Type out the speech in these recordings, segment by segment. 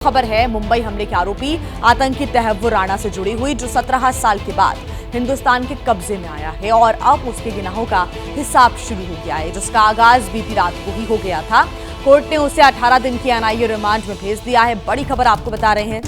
खबर है मुंबई हमले के आरोपी आतंकी तहव्वुर राणा से जुड़ी हुई, जो 17 साल के बाद हिंदुस्तान के कब्जे में आया है और अब उसके गुनाहों का हिसाब शुरू हो गया है, जिसका आगाज बीती रात को ही हो गया था। कोर्ट ने उसे 18 दिन की एनआईए रिमांड में भेज दिया है। बड़ी खबर आपको बता रहे हैं।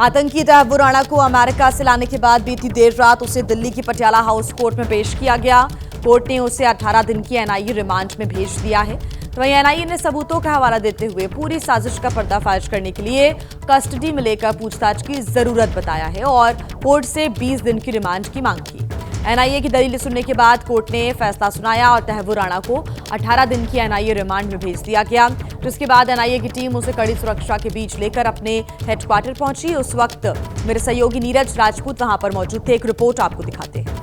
आतंकी तहव्वुर राणा को अमेरिका से लाने के बाद बीती देर रात उसे दिल्ली की पटियाला हाउस कोर्ट में पेश किया गया। कोर्ट ने उसे 18 दिन की एनआईए रिमांड में भेज दिया है। तो वहीं एनआईए ने सबूतों का हवाला देते हुए पूरी साजिश का पर्दाफाश करने के लिए कस्टडी में लेकर पूछताछ की जरूरत बताया है और कोर्ट से 20 दिन की रिमांड की मांग की। एनआईए की दलीलें सुनने के बाद कोर्ट ने फैसला सुनाया और तहव्वुर राणा को 18 दिन की एनआईए रिमांड में भेज दिया गया। जिसके बाद एनआईए की टीम उसे कड़ी सुरक्षा के बीच लेकर अपने हेडक्वार्टर पहुंची। उस वक्त मेरे सहयोगी नीरज राजपूत वहां पर मौजूद थे। एक रिपोर्ट आपको दिखाते हैं।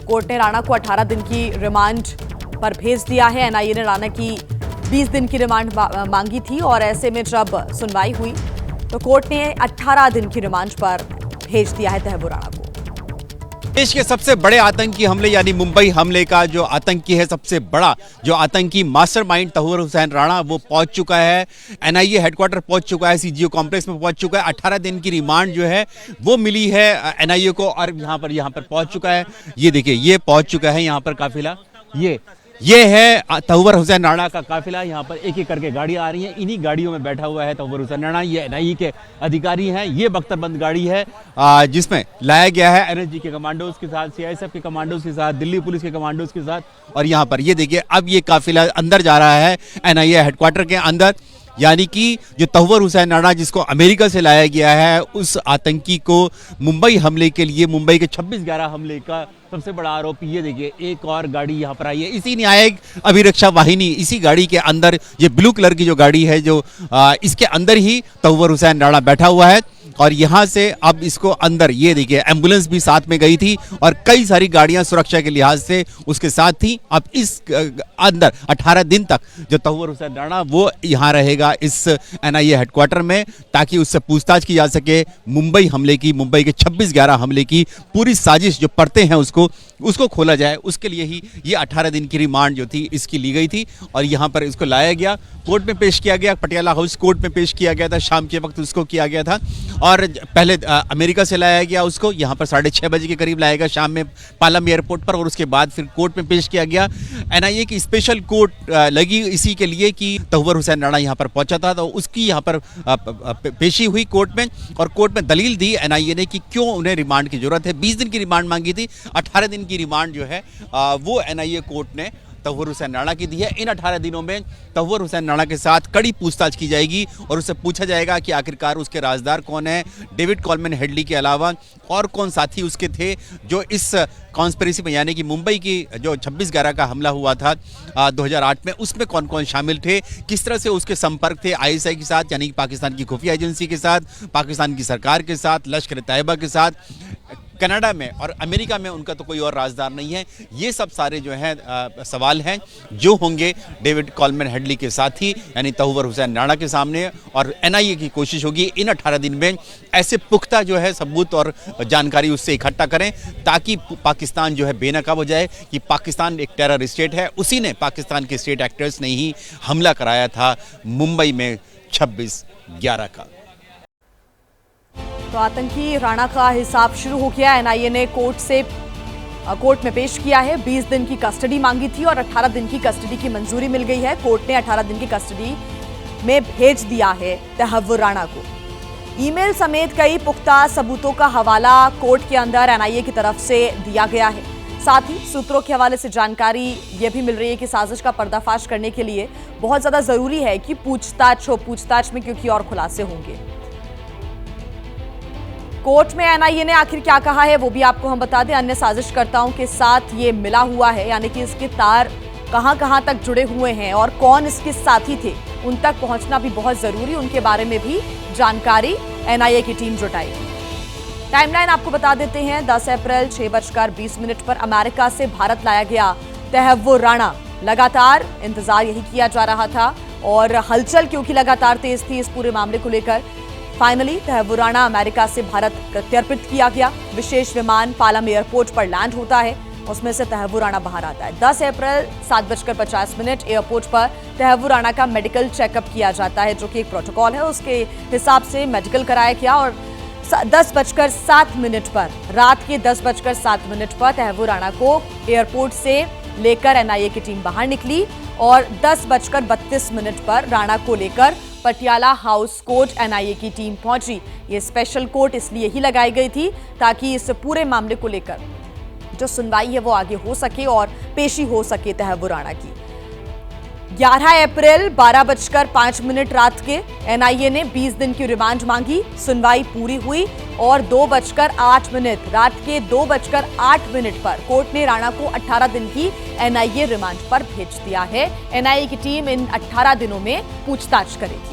कोर्ट ने राणा को 18 दिन की रिमांड पर भेज दिया है। एनआईए ने राणा की 20 दिन की रिमांड मांगी थी और ऐसे में जब सुनवाई हुई तो कोर्ट ने 18 दिन की रिमांड पर भेज दिया है तहव्वुर राणा को। देश के सबसे बड़े आतंकी हमले यानी मुंबई हमले का जो आतंकी है, सबसे बड़ा जो आतंकी मास्टरमाइंड तहव्वुर हुसैन राणा, वो पहुंच चुका है। एनआईए हेडक्वार्टर पहुंच चुका है, सीजीओ कॉम्प्लेक्स में पहुंच चुका है। 18 दिन की रिमांड जो है वो मिली है एनआईए को और यहाँ पर पहुंच चुका है। ये देखिए, ये पहुंच चुका है यहाँ पर काफिला। ये है तहव्वुर हुसैन राणा का काफिला। यहाँ पर एक एक करके गाड़ियां आ रही हैं। इन्हीं गाड़ियों में बैठा हुआ है तहव्वुर हुसैन राणा। ये एनआईए के अधिकारी हैं। ये बख्तरबंद गाड़ी है जिसमें लाया गया है एनएसजी के कमांडोज के साथ, सीआईएसएफ के कमांडोज के साथ, दिल्ली पुलिस के कमांडोज के साथ। और यहाँ पर ये देखिए, अब ये काफिला अंदर जा रहा है एनआईए हेडक्वार्टर के अंदर। यानी कि जो तहव्वुर हुसैन राणा जिसको अमेरिका से लाया गया है, उस आतंकी को मुंबई हमले के लिए, मुंबई के 26/11 हमले का सबसे बड़ा आरोपी, ये देखिए एक और गाड़ी यहाँ पर आई है। इसी न्यायिक अभिरक्षा वाहिनी, इसी गाड़ी के अंदर, ये ब्लू कलर की जो गाड़ी है, जो इसके अंदर ही तहव्वुर हुसैन राणा बैठा हुआ है। और यहाँ से अब इसको अंदर, ये देखिए एम्बुलेंस भी साथ में गई थी और कई सारी गाड़ियां सुरक्षा के लिहाज से उसके साथ थी। अब इस अंदर 18 दिन तक जो तहव्वुर हुसैन राणा वो यहाँ रहेगा इस एनआईए हेडक्वार्टर में, ताकि उससे पूछताछ की जा सके मुंबई हमले की, मुंबई के 26/11 हमले की पूरी साजिश जो परतें हैं उसको खोला जाए। उसके लिए ही ये 18 दिन की रिमांड जो थी इसकी ली गई थी और यहाँ पर इसको लाया गया, कोर्ट में पेश किया गया। पटियाला हाउस कोर्ट में पेश किया गया था, शाम के वक्त उसको किया गया था। और पहले अमेरिका से लाया गया उसको, यहाँ पर 6:30 बजे के करीब लाया गया शाम में पालम एयरपोर्ट पर, और उसके बाद फिर कोर्ट में पेश किया गया। एनआईए की स्पेशल कोर्ट लगी इसी के लिए कि तहव्वुर हुसैन राणा यहाँ पर पहुंचा था, तो उसकी यहाँ पर पेशी हुई कोर्ट में। और कोर्ट में दलील दी एनआईए ने कि क्यों उन्हें रिमांड की जरूरत है। 20 दिन की रिमांड मांगी थी, 18 दिन की रिमांड जो है वो एनआईए कोर्ट ने तहव्वुर हुसैन राणा की दी है। इन 18 दिनों में तहव्वुर हुसैन राणा के साथ कड़ी पूछताछ की जाएगी और उससे पूछा जाएगा कि आखिरकार उसके राजदार कौन है, डेविड कॉलमैन हेडली के अलावा और कौन साथी उसके थे जो इस कॉन्स्पिरेसी में, यानी कि मुंबई की जो 26/11 का हमला हुआ था 2008 में, उसमें कौन कौन शामिल थे, किस तरह से उसके संपर्क थे आईएसआई के साथ, यानी कि पाकिस्तान की खुफिया एजेंसी के साथ, पाकिस्तान की सरकार के साथ, लश्कर तैयबा के साथ, कनाडा में और अमेरिका में उनका तो कोई और राजदार नहीं है। ये सब सारे जो हैं सवाल हैं जो होंगे डेविड कॉलमैन हेडली के साथी यानी तहव्वुर हुसैन राणा के सामने। और एनआईए की कोशिश होगी इन 18 दिन में ऐसे पुख्ता जो है सबूत और जानकारी उससे इकट्ठा करें, ताकि पाकिस्तान जो है बेनकाब हो जाए कि पाकिस्तान एक टेरर स्टेट है। उसी ने, पाकिस्तान के स्टेट एक्टर्स ने ही हमला कराया था मुंबई में 26/11 का। तो आतंकी राणा का हिसाब शुरू हो गया। एनआईए ने कोर्ट में पेश किया है। 20 दिन की कस्टडी मांगी थी और 18 दिन की कस्टडी की मंजूरी मिल गई है। कोर्ट ने 18 दिन की कस्टडी में भेज दिया है तहव्वुर राणा को। ईमेल समेत कई पुख्ता सबूतों का हवाला कोर्ट के अंदर एनआईए की तरफ से दिया गया है। साथ ही सूत्रों के हवाले से जानकारी यह भी मिल रही है कि साजिश का पर्दाफाश करने के लिए बहुत ज्यादा जरूरी है कि पूछताछ हो, पूछताछ में क्योंकि और खुलासे होंगे। कोर्ट में एनआईए ने आखिर क्या कहा है वो भी आपको हम बता दें। अन्य साजिशकर्ताओं के साथ ये मिला हुआ है, यानी कि इसके तार कहां तक जुड़े हुए हैं और कौन इसके साथी थे, उन तक पहुंचना भी बहुत जरूरी। उनके बारे में भी जानकारी एनआईए की टीम जुटाएगी। टाइमलाइन आपको बता देते हैं। 10 अप्रैल 6:20 पर अमेरिका से भारत लाया गया तहव्वुर राणा। लगातार इंतजार यही किया जा रहा था और हलचल क्योंकि लगातार तेज थी इस पूरे मामले को लेकर। फाइनली तहव्वुर राणा अमेरिका से भारत प्रत्यर्पित किया गया। विशेष विमान पालम एयरपोर्ट पर लैंड होता है। उसमें से तहव्वुर राणा बाहर आता है। 10 अप्रैल 7:50 एयरपोर्ट पर तहव्वुर राणा का मेडिकल चेकअप किया जाता है, जो कि एक प्रोटोकॉल है, उसके हिसाब से मेडिकल कराया गया। और 10:07 पर, रात के 10:07 पर तहव्वुर राणा को एयरपोर्ट से लेकर एनआईए की टीम बाहर निकली और 10:32 पर राणा को लेकर पटियाला हाउस कोर्ट एनआईए की टीम पहुंची। ये स्पेशल कोर्ट इसलिए ही लगाई गई थी ताकि इस पूरे मामले को लेकर जो सुनवाई है वो आगे हो सके और पेशी हो सके तहव्वुर राणा की। 11 अप्रैल 12:05 रात के एनआईए ने 20 दिन की रिमांड मांगी। सुनवाई पूरी हुई और 2:08 रात के 2:08 पर कोर्ट ने राणा को 18 दिन की एनआईए रिमांड पर भेज दिया है। एनआईए की टीम इन 18 दिनों में पूछताछ करेगी।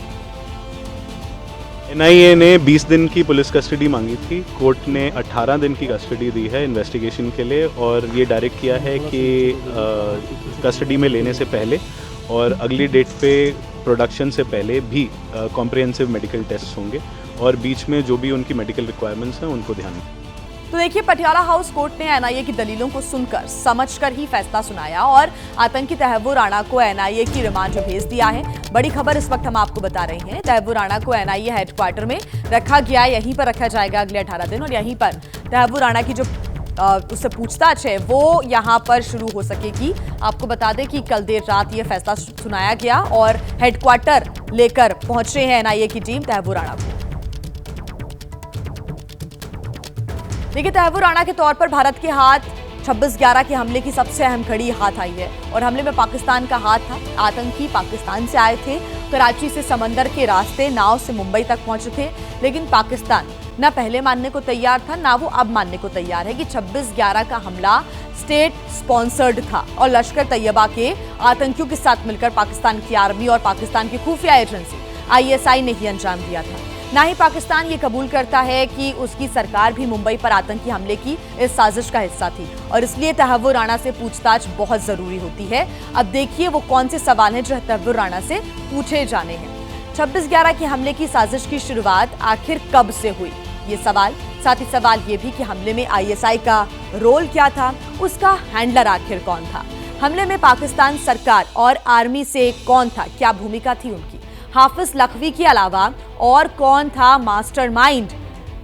एनआईए ने 20 दिन की पुलिस कस्टडी मांगी थी। कोर्ट ने 18 दिन की कस्टडी दी है इन्वेस्टिगेशन के लिए और ये डायरेक्ट किया है कि कस्टडी में लेने से पहले और अगली डेट पे प्रोडक्शन से पहले भी कॉम्प्रिहेंसिव मेडिकल टेस्ट होंगे और बीच में जो भी उनकी मेडिकल रिक्वायरमेंट्स हैं उनको ध्यान में। तो देखिए, पटियाला हाउस कोर्ट ने एनआईए की दलीलों को सुनकर समझकर ही फैसला सुनाया और आतंकी तहव्वुर राणा को एनआईए की रिमांड में भेज दिया है। बड़ी खबर इस वक्त हम आपको बता रहे हैं, तहव्वुर राणा को एनआईए हेडक्वार्टर में रखा गया, यहीं पर रखा जाएगा अगले 18 दिन और यहीं पर तहव्वुर राणा की जो उससे पूछताछ है वो यहां पर शुरू हो सकेगी। आपको बता दें कि कल देर रात ये फैसला सुनाया गया और हेडक्वार्टर लेकर पहुंचे हैं एनआईए की टीम तहव्वुर राणा को। देखिए, तहव्वुर राणा के तौर पर भारत के हाथ 26/11 के हमले की सबसे अहम कड़ी हाथ आई है और हमले में पाकिस्तान का हाथ था। आतंकी पाकिस्तान से आए थे, कराची से समंदर के रास्ते नाव से मुंबई तक पहुंचे थे, लेकिन पाकिस्तान न पहले मानने को तैयार था, ना वो अब मानने को तैयार है कि 26/11 का हमला स्टेट स्पॉन्सर्ड था और लश्कर तैयबा के आतंकियों के साथ मिलकर पाकिस्तान की आर्मी और पाकिस्तान की खुफिया एजेंसी आईएसआई ने ही अंजाम दिया था। ना ही पाकिस्तान ये कबूल करता है कि उसकी सरकार भी मुंबई पर आतंकी हमले की इस साजिश का हिस्सा थी और इसलिए तहव्वुर राणा से पूछताछ बहुत जरूरी होती है। अब देखिए वो कौन से सवाल हैं जो तहव्वुर राणा से पूछे जाने हैं। 26/11 के हमले की साजिश की शुरुआत आखिर कब से हुई, ये सवाल, साथ ही सवाल ये भी कि हमले में आईएसआई का रोल क्या था, उसका हैंडलर आखिर कौन था, हमले में पाकिस्तान सरकार और आर्मी से कौन था, क्या भूमिका थी उनकी, हाफिज लखवी के अलावा और कौन था मास्टरमाइंड।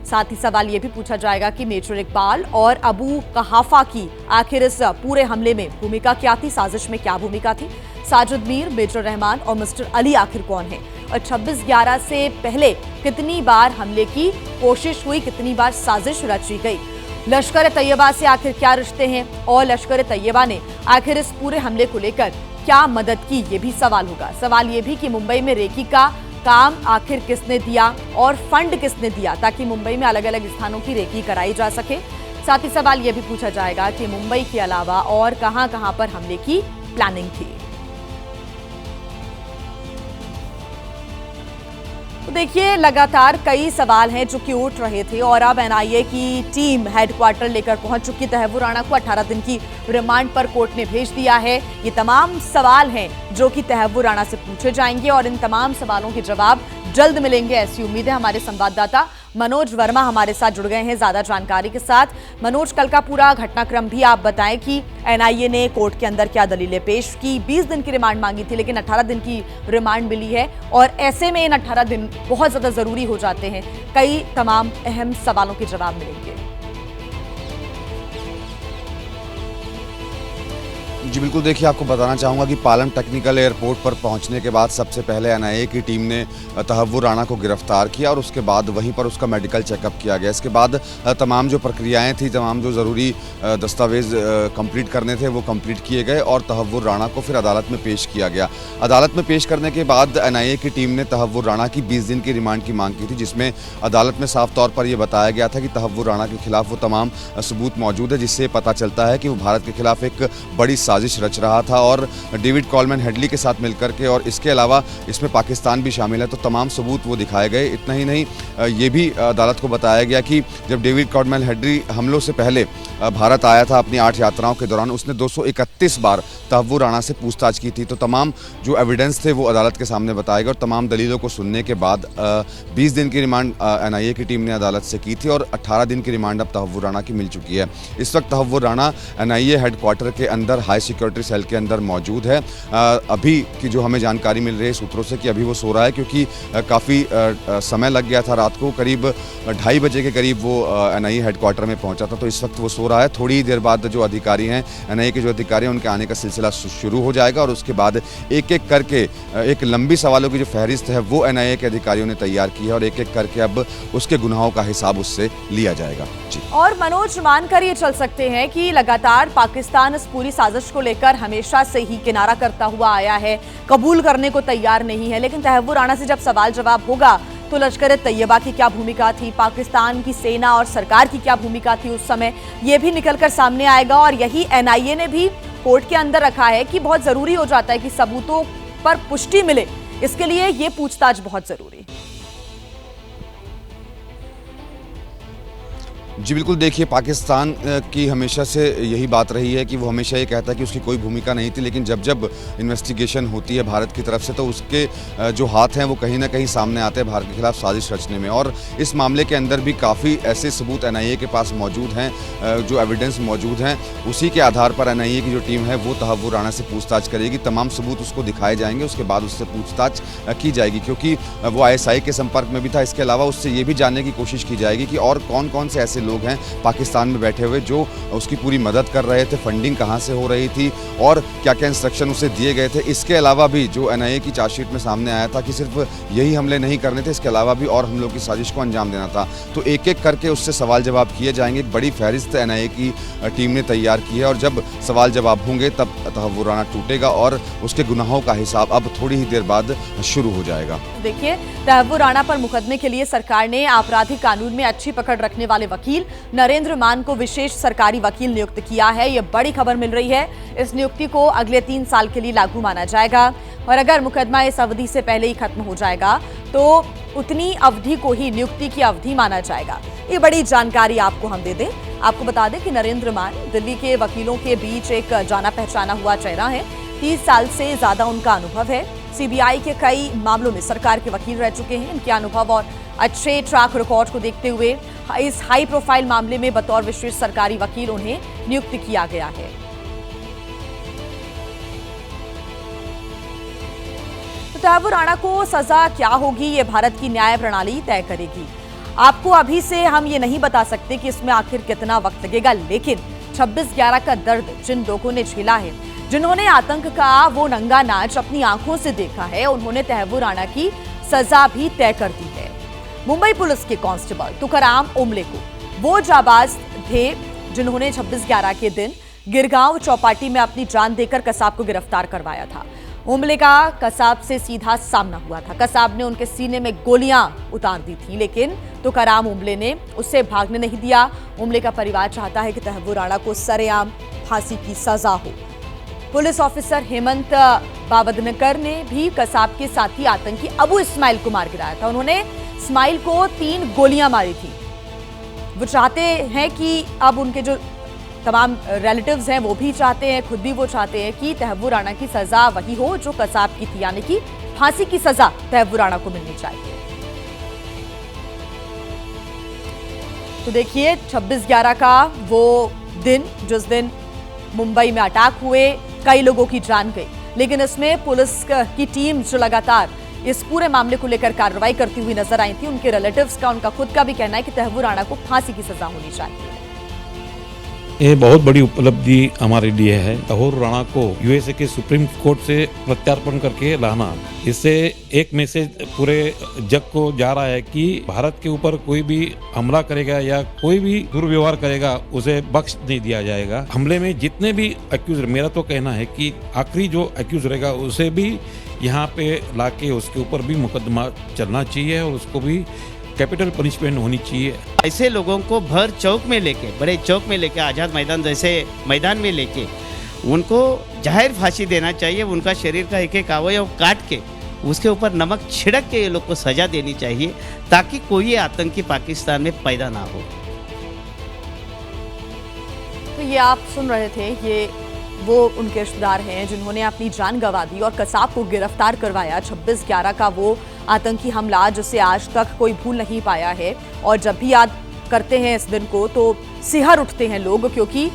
साथ ही सवाल यह भी पूछा जाएगा कि मेजर इकबाल और अबू कहाफा की आखिर इस पूरे हमले में भूमिका क्या थी, साजिश में क्या भूमिका थी, साजिद मीर, मेजर रहमान और मिस्टर अली आखिर कौन है और 26/11 से पहले कितनी बार हमले की कोशिश हुई, कितनी बार साजिश रची गई, लश्कर तैयबा से आखिर क्या रिश्ते हैं और लश्कर तैयबा ने आखिर इस पूरे हमले को लेकर क्या मदद की, ये भी सवाल होगा। सवाल ये भी कि मुंबई में रेकी का काम आखिर किसने दिया और फंड किसने दिया ताकि मुंबई में अलग अलग स्थानों की रेकी कराई जा सके। साथ ही सवाल यह भी पूछा जाएगा कि मुंबई के अलावा और कहां-कहां पर हमले की प्लानिंग थी। तो देखिए, लगातार कई सवाल हैं जो कि उठ रहे थे और अब एनआईए की टीम हेडक्वार्टर लेकर पहुंच चुकी। तहव्वुर राणा को 18 दिन की रिमांड पर कोर्ट ने भेज दिया है। ये तमाम सवाल हैं जो कि तहव्वुर राणा से पूछे जाएंगे और इन तमाम सवालों के जवाब जल्द मिलेंगे, ऐसी उम्मीद है। हमारे संवाददाता मनोज वर्मा हमारे साथ जुड़ गए हैं ज्यादा जानकारी के साथ। मनोज, कल का पूरा घटनाक्रम भी आप बताएं कि एनआईए ने कोर्ट के अंदर क्या दलीलें पेश की। 20 दिन की रिमांड मांगी थी लेकिन 18 दिन की रिमांड मिली है और ऐसे में इन 18 दिन बहुत ज्यादा जरूरी हो जाते हैं, कई तमाम अहम सवालों के जवाब मिलेंगे। जी बिल्कुल, देखिए आपको बताना चाहूँगा कि पालम टेक्निकल एयरपोर्ट पर पहुंचने के बाद सबसे पहले एनआईए की टीम ने तहव्वुर राणा को गिरफ्तार किया और उसके बाद वहीं पर उसका मेडिकल चेकअप किया गया। इसके बाद तमाम जो प्रक्रियाएं थी, तमाम जो ज़रूरी दस्तावेज कंप्लीट करने थे वो कंप्लीट किए गए और तहव्वुर राणा को फिर अदालत में पेश किया गया। अदालत में पेश करने के बाद एनआईए की टीम ने तहव्वुर राणा की 20 दिन की रिमांड की मांग की थी, जिसमें अदालत में साफ तौर पर यह बताया गया था कि तहव्वुर राणा के खिलाफ वो तमाम सबूत मौजूद है जिससे पता चलता है कि वो भारत के खिलाफ एक बड़ी साजिश साजिश रच रहा था और डेविड कॉलमैन हेडली के साथ मिलकर के, और इसके अलावा इसमें पाकिस्तान भी शामिल है, तो तमाम सबूत वो दिखाए गए। इतना ही नहीं, ये भी अदालत को बताया गया कि जब डेविड कॉलमैन हेडली हमलों से पहले भारत आया था अपनी 8 यात्राओं के दौरान, उसने 231 बार तहव्वुर राणा से पूछताछ की थी। तो तमाम जो एविडेंस थे वो अदालत के सामने बताए गए और तमाम दलीलों को सुनने के बाद 20 दिन की रिमांड NIA की टीम ने अदालत से की थी और 18 दिन की रिमांड अब तहव्वुर राणा की मिल चुकी है। इस वक्त तहव्वुर राणा NIA हेडक्वार्टर के अंदर हाई सिक्योरिटी सेल के अंदर मौजूद है। अभी की जो हमें जानकारी मिल रही है सूत्रों से कि अभी वो सो रहा है, क्योंकि काफ़ी समय लग गया था। रात को करीब 2:30 बजे के करीब वो NIA हेडक्वार्टर में पहुंचा था, तो इस वक्त वो सो रहा है। थोड़ी देर बाद जो अधिकारी हैं NIA के जो अधिकारी हैं उनके आने का सिलसिला शुरू हो जाएगा और उसके बाद एक एक करके एक लंबी सवालों की जो फहरिस्त है वो NIA के अधिकारियों ने तैयार की है और एक एक करके अब उसके गुनाहों का हिसाब उससे लिया जाएगा। जी। और मनोज, मानकर ये चल सकते हैं कि लगातार पाकिस्तान इस पूरी साजिश को लेकर हमेशा से ही किनारा करता हुआ आया है, कबूल करने को तैयार नहीं है, लेकिन तहव्वुर राणा से जब सवाल जवाब होगा तो लश्कर-ए-तैयबा की क्या भूमिका थी, पाकिस्तान की सेना और सरकार की क्या भूमिका थी उस समय, ये भी निकलकर सामने आएगा। और यही NIA ने भी कोर्ट के अंदर रखा है कि बहुत जरूरी हो जाता है कि सबूतों पर पुष्टि मिले, इसके लिए ये पूछताछ बहुत जरूरी है। जी बिल्कुल, देखिए पाकिस्तान की हमेशा से यही बात रही है कि वो हमेशा ये कहता है कि उसकी कोई भूमिका नहीं थी, लेकिन जब जब इन्वेस्टिगेशन होती है भारत की तरफ से तो उसके जो हाथ हैं वो कहीं ना कहीं सामने आते हैं भारत के खिलाफ साजिश रचने में। और इस मामले के अंदर भी काफ़ी ऐसे सबूत NIA के पास मौजूद हैं, जो एविडेंस मौजूद हैं, उसी के आधार पर NIA की जो टीम है वो तहव्वुर राणा से पूछताछ करेगी। तमाम सबूत उसको दिखाए जाएंगे, उसके बाद उससे पूछताछ की जाएगी, क्योंकि वो ISI के संपर्क में भी था। इसके अलावा उससे ये भी जानने की कोशिश की जाएगी कि और कौन कौन से ऐसे लोग हैं पाकिस्तान में बैठे हुए जो उसकी पूरी मदद कर रहे थे, फंडिंग कहां से हो रही थी और क्या क्या इंस्ट्रक्शन उसे दिए गए थे। इसके अलावा भी जो NIA की चार्जशीट में सामने आया था कि सिर्फ यही हमले नहीं करने थे, इसके अलावा भी और हमलों की साजिश को अंजाम देना था। तो एक एक करके उससे सवाल जवाब किए जाएंगे। एक बड़ी फहरिस्त NIA की टीम ने तैयार की है और जब सवाल जवाब होंगे तब तहव्वुर राणा टूटेगा और उसके गुनाहों का हिसाब अब थोड़ी ही देर बाद शुरू हो जाएगा। देखिए, तहव्वुर राणा पर मुकदमे के लिए सरकार ने आपराधिक कानून में अच्छी पकड़ रखने वाले वकील नरेंद्र मान को विशेष सरकारी वकील नियुक्त किया है। यह बड़ी खबर मिल रही है। इस नियुक्ति को अगले 3 साल के लिए लागू माना जाएगा और अगर मुकदमा इस अवधि से पहले ही खत्म हो जाएगा तो उतनी अवधि को ही नियुक्ति की अवधि माना जाएगा। ये बड़ी जानकारी आपको हम दे दें। आपको बता दें कि नरेंद्र मान दिल्ली के वकीलों के बीच एक जाना पहचाना हुआ चेहरा है। 30 साल से ज्यादा उनका अनुभव है। CBI के कई मामलों में सरकार के वकील रह चुके हैं। इनके अनुभव और अच्छे ट्रैक रिकॉर्ड को देखते हुए इस हाई प्रोफाइल मामले में बतौर विशेष सरकारी वकील उन्हें नियुक्त किया गया है। तो तहव्वुर राणा को सजा क्या होगी, ये भारत की न्याय प्रणाली तय करेगी। आपको अभी से हम ये नहीं बता सकते कि इसमें आखिर कितना वक्त लगेगा, लेकिन 26/11 का दर्द जिन लोगों ने झेला है, जिन्होंने आतंक का वो नंगा नाच अपनी आंखों से देखा है, उन्होंने तहव्वुर राणा की सजा भी तय कर दी है। मुंबई पुलिस के कांस्टेबल तुकाराम ओमले को वो जाबाज थे जिन्होंने 26/11 के दिन गिरगांव चौपाटी में अपनी जान देकर कसाब को गिरफ्तार करवाया था। ओमले का कसाब से सीधा सामना हुआ था। कसाब ने उनके सीने में गोलियां उतार दी थी, लेकिन तुकाराम ओमले ने उससे भागने नहीं दिया। ओमले का परिवार चाहता है कि तहव्वुर राणा को सरेआम फांसी की सजा हो। पुलिस ऑफिसर हेमंत बावदनकर ने भी कसाब के साथी आतंकी अबू इस्माइल को मार गिराया था। उन्होंने इस्माइल को 3 गोलियां मारी थी। वो चाहते हैं कि अब उनके जो तमाम रिलेटिव्स हैं वो भी चाहते हैं, खुद भी वो चाहते हैं कि तहव्वुर राणा की सजा वही हो जो कसाब की थी, यानी कि फांसी की सजा तहव्वुर राणा को मिलनी चाहिए। तो देखिए 26/11 का वो दिन जिस दिन मुंबई में अटैक हुए, कई लोगों की जान गई, लेकिन इसमें पुलिस की टीम जो लगातार इस पूरे मामले को लेकर कार्रवाई करती हुई नजर आई थी, उनके रिलेटिव्स का, उनका खुद का भी कहना है कि तहव्वुर राणा को फांसी की सजा होनी चाहिए। ये बहुत बड़ी उपलब्धि हमारे लिए है। तहव्वुर राणा को USA के सुप्रीम कोर्ट से प्रत्यार्पण करके लाना, इससे एक मैसेज पूरे जग को जा रहा है कि भारत के ऊपर कोई भी हमला करेगा या कोई भी दुर्व्यवहार करेगा उसे बख्श नहीं दिया जाएगा। हमले में जितने भी एक्यूज, मेरा तो कहना है कि आखिरी जो एक्यूज रहेगा उसे भी यहाँ पे लाके उसके ऊपर भी मुकदमा चलना चाहिए और उसको भी कैपिटल पनिशमेंट होनी चाहिए। ऐसे लोगों को भर चौक में लेके, बड़े चौक में लेके, आज़ाद मैदान जैसे मैदान में लेके उनको जाहिर फांसी देना चाहिए। उनका शरीर का एक एक अवयव काट के उसके ऊपर नमक छिड़क के ये लोग को सजा देनी चाहिए, ताकि कोई आतंकी पाकिस्तान में पैदा ना हो। तो ये आप सुन रहे थे, ये वो उनके रिश्तेदार हैं जिन्होंने अपनी जान गंवा दी और कसाब को गिरफ्तार करवाया। 26/11 का वो आतंकी हमला जिसे आज तक कोई भूल नहीं पाया है, और जब भी याद करते हैं इस दिन को तो सिहर उठते हैं लोग, क्योंकि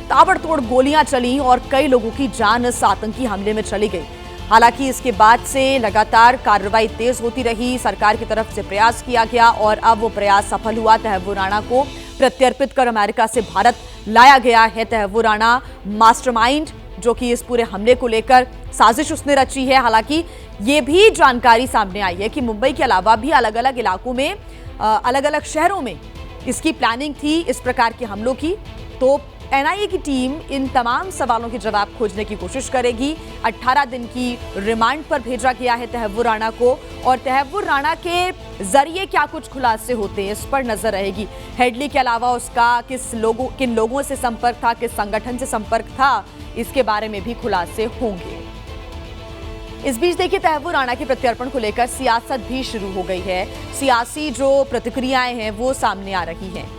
ताबड़तोड़ गोलियां चली और कई लोगों की जान इस आतंकी हमले में चली गई। हालांकि इसके बाद से लगातार कार्रवाई तेज होती रही, सरकार की तरफ से प्रयास किया गया और अब वो प्रयास सफल हुआ। तहव्वुर राणा को प्रत्यर्पित कर अमेरिका से भारत लाया गया है। तहव्वुर राणा मास्टरमाइंड, जो कि इस पूरे हमले को लेकर साजिश उसने रची है। हालांकि ये भी जानकारी सामने आई है कि मुंबई के अलावा भी अलग अलग इलाकों में, अलग अलग शहरों में इसकी प्लानिंग थी इस प्रकार के हमलों की। तो एनआईए की टीम इन तमाम सवालों के जवाब खोजने की कोशिश करेगी। 18 दिन की रिमांड पर भेजा गया है तहव्वुर राणा को, और तहव्वुर राणा के जरिए क्या कुछ खुलासे होते हैं इस पर नजर रहेगी। हेडली के अलावा उसका किन लोगों से संपर्क था, किस संगठन से संपर्क था, इसके बारे में भी खुलासे होंगे। इस बीच देखिए, तहव्वुर राणा के प्रत्यर्पण को लेकर सियासत भी शुरू हो गई है। सियासी जो प्रतिक्रियाएं हैं वो सामने आ रही हैं।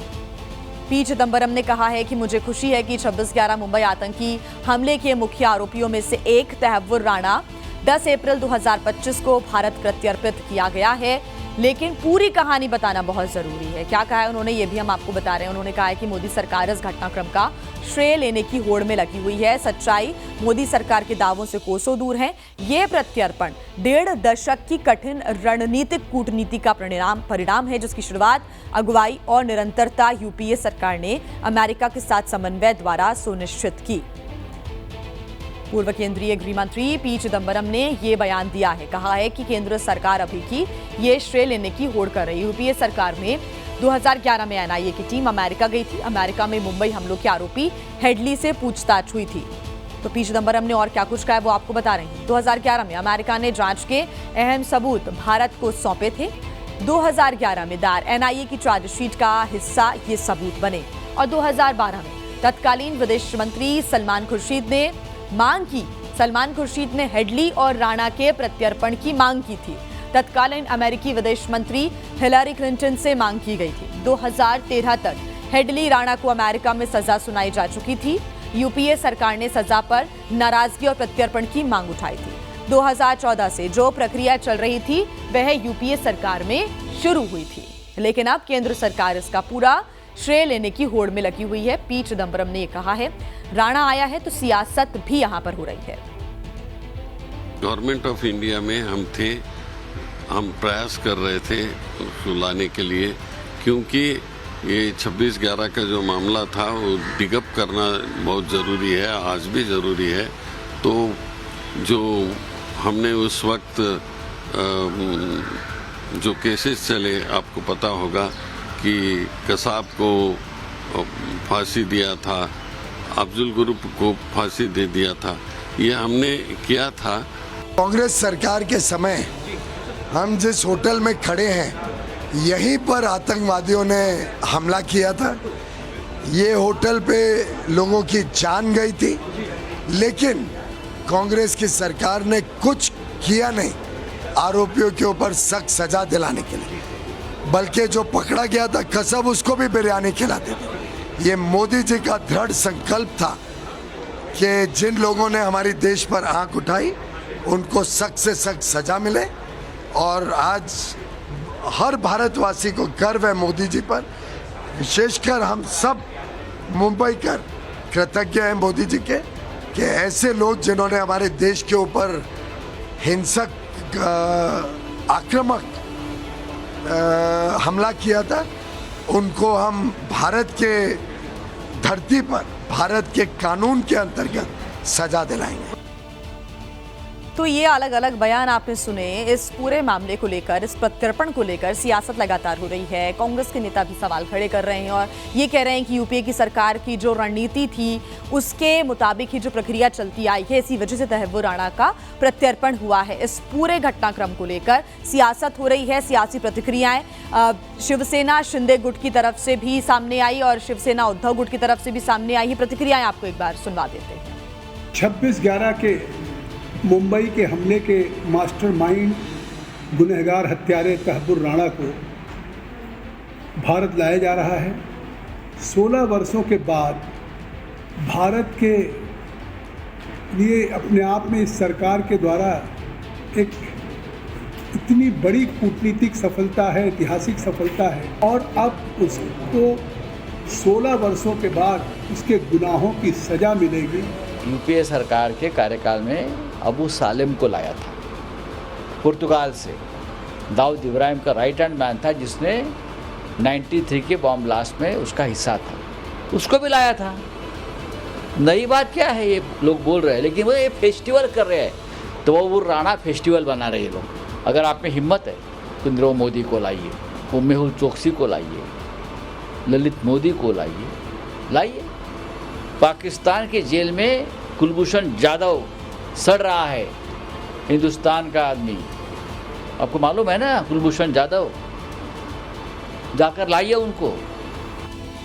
पी चिदंबरम ने कहा है कि मुझे खुशी है कि 26/11 मुंबई आतंकी हमले के मुख्य आरोपियों में से एक तहव्वुर राणा 10 अप्रैल 2025 को भारत प्रत्यर्पित किया गया है, लेकिन पूरी कहानी बताना बहुत जरूरी है। क्या कहा है उन्होंने, ये भी हम आपको बता रहे हैं। उन्होंने कहा है कि मोदी सरकार इस घटनाक्रम का श्रेय लेने की होड़ में लगी हुई है। सच्चाई मोदी सरकार के दावों से कोसों दूर है। ये प्रत्यर्पण 1.5 दशक की कठिन रणनीतिक कूटनीति का परिणाम है, जिसकी शुरुआत, अगुवाई और निरंतरता यूपीए सरकार ने अमेरिका के साथ समन्वय द्वारा सुनिश्चित की। पूर्व केंद्रीय गृह मंत्री पी चिदंबरम ने ये बयान दिया है। कहा है कि केंद्र सरकार अभी की ये श्रेय लेने की होड़ कर रही है। यूपीए सरकार में 2011 में एनआईए की टीम अमेरिका गई थी। अमेरिका में मुंबई हमलों के आरोपी हेडली से पूछताछ हुई थी। तो पी चिदंबरम ने और क्या कुछ कहा है वो आपको बता रहे हैं। 2011 में अमेरिका ने जांच के अहम सबूत भारत को सौंपे थे। 2011 में दायर एनआईए की चार्जशीट का हिस्सा ये सबूत बने, और 2012 में तत्कालीन विदेश मंत्री सलमान खुर्शीद ने हेडली और राणा के प्रत्यर्पण की मांग की थी। तत्कालीन अमेरिकी विदेश मंत्री हिलरी क्लिंटन से मांग की गई थी। 2013 तक हेडली राणा को अमेरिका में सजा सुनाई जा चुकी थी। यूपीए सरकार ने सजा पर नाराजगी और प्रत्यर्पण की मांग उठाई थी। 2014 से जो प्रक्रिया चल रही थी वह यूपीए सरकार में शुरू हुई थी, लेकिन अब केंद्र सरकार इसका पूरा श्रेय लेने की होड़ में लगी हुई है। पी चिदंबरम ने कहा है, राणा आया है तो सियासत भी यहां पर हो रही है। गवर्नमेंट ऑफ इंडिया में हम प्रयास कर रहे थे उसको लाने के लिए, क्योंकि ये 26/11 का जो मामला था वो डिगअप करना बहुत ज़रूरी है, आज भी ज़रूरी है। तो जो हमने उस वक्त जो केसेस चले, आपको पता होगा कि कसाब को फांसी दिया था, अफजल गुरु को फांसी दे दिया था, ये हमने किया था। कांग्रेस सरकार के समय हम जिस होटल में खड़े हैं, यहीं पर आतंकवादियों ने हमला किया था। ये होटल पे लोगों की जान गई थी, लेकिन कांग्रेस की सरकार ने कुछ किया नहीं आरोपियों के ऊपर सख्त सजा दिलाने के लिए, बल्कि जो पकड़ा गया था कसब, उसको भी बिरयानी खिलाते थे। ये मोदी जी का दृढ़ संकल्प था कि जिन लोगों ने हमारे देश पर आंख उठाई उनको सख्त से सख्त सजा मिले, और आज हर भारतवासी को गर्व है मोदी जी पर। विशेषकर हम सब मुंबईकर कृतज्ञ हैं मोदी जी के कि ऐसे लोग जिन्होंने हमारे देश के ऊपर हिंसक आक्रामक हमला किया था, उनको हम भारत के धरती पर भारत के कानून के अंतर्गत सजा दिलाएंगे। तो ये अलग अलग बयान आपने सुने। इस पूरे मामले को लेकर, इस प्रत्यर्पण को लेकर सियासत लगातार हो रही है। कांग्रेस के नेता भी सवाल खड़े कर रहे हैं और ये कह रहे हैं कि यूपीए की सरकार की जो रणनीति थी उसके मुताबिक ही जो प्रक्रिया चलती आई है, इसी वजह से तहव्वुर राणा का प्रत्यर्पण हुआ है। इस पूरे घटनाक्रम को लेकर सियासत हो रही है, सियासी प्रतिक्रियाएं शिवसेना शिंदे गुट की तरफ से भी सामने आई और शिवसेना उद्धव गुट की तरफ से भी सामने आई है। प्रतिक्रियाएं आपको एक बार सुनवा देते हैं। 26/11 के मुंबई के हमले के मास्टरमाइंड गुनहगार हत्यारे तहव्वुर राणा को भारत लाया जा रहा है। 16 वर्षों के बाद भारत के लिए अपने आप में इस सरकार के द्वारा एक इतनी बड़ी कूटनीतिक सफलता है, ऐतिहासिक सफलता है, और अब उसको 16 वर्षों के बाद उसके गुनाहों की सज़ा मिलेगी। यूपीए सरकार के कार्यकाल में अबू सालेम को लाया था पुर्तगाल से। दाऊद इब्राहिम का राइट हैंड मैन था, जिसने 93 के बॉम्ब ब्लास्ट में उसका हिस्सा था, उसको भी लाया था। नई बात क्या है, ये लोग बोल रहे हैं, लेकिन वो ये फेस्टिवल कर रहे हैं, तो वो राणा फेस्टिवल बना रहे हैं लोग। अगर आप में हिम्मत है तो नरेंद्र मोदी को लाइए, वो मेहुल चोकसी को लाइए, ललित मोदी को लाइए। पाकिस्तान के जेल में कुलभूषण जाधव सड़ रहा है, हिंदुस्तान का आदमी, आपको मालूम है ना, कुलभूषण जाधव, जाकर लाइए उनको।